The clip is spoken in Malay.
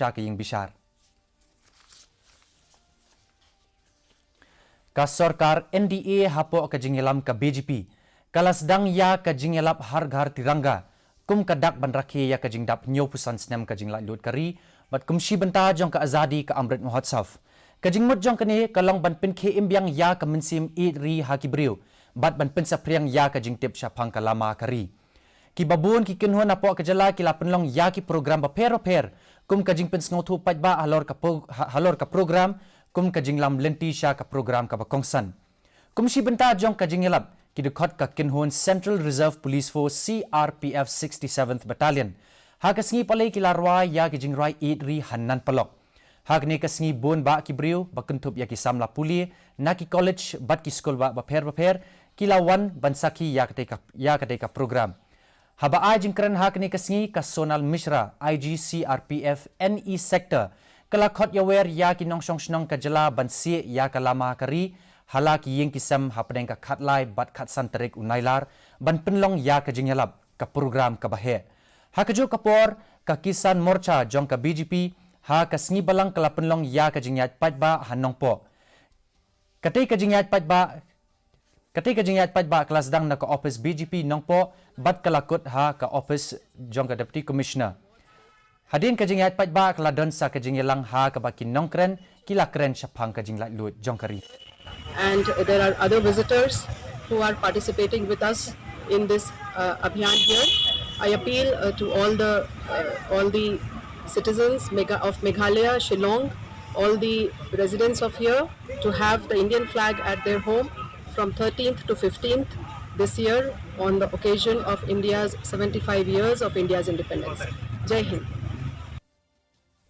Syaka Ying Bishar. Ka Sorkar NDA hapo ka Jingïalap ka BJP. Kala sedang ya ka Jingïalap har Ghar Tiranga. Kum kadak ban rakhi ya ka jingdap nyo pusan snem ka jingla lut kari. Bat kumshi banta jong ka azadi ka Amrit Mahotsaf. Ka jingmut jong kani kalong ban pin ke imbyang ya ka mensim ri hakibriu. Bat ban pin sa priang ya ka jingtip syapang ka lama kari. Ki babun ki kinhon apo ka jala ki lapenlong ya ki program ba per kum ka jingpin sngotu pajba halor ka program kum ka jinglam lenti sya ka program ka bakongsan. Kum si benta jong ka Jingïalap ki dukot ka kinhon Central Reserve Police Force CRPF 67th Battalion. Ha ka sngi palay ki larwa ya ki jingrai idri hanan palok. Ha ni ka sngi bon ba ki briu bakentup ya ki samla puli na ki college bat ki school ba per ki lawan bansaki ya ka program. Haba ajing keren hak ni kasngi ka Sonal Mishra IGCRPF NE sector kalakot yawer ya ki nongsong snong ka jala bansi ya ka lama kari halaki ying kisam hapdeng ka khatlai bat khatsan tarik unailar ban penlong ya ka Jingïalap ka program ka bahe ha ka jo kapor ka Kisan Morcha jong ka BJP ha kasngi balang kala penlong ya ka Jingïalap pajba hanong po katay ka Jingïalap pajba Ketika Jingïalap pajba kelas dang na ka office BJP nong po bat kalakut ha ka office jong ka deputy commissioner. Hadin ka Jingïalap pajba keladon sa ka Jingïalang ha ka bakin nong kren kila kren syapang ka Jingïalap lut jong kari. And there are other visitors who are participating with us in this abhiyan here. I appeal to all the citizens of Meghalaya, Shillong, all the residents of here to have the Indian flag at their home from 13th to 15th this year on the occasion of India's 75 years of India's independence. Jai Hind.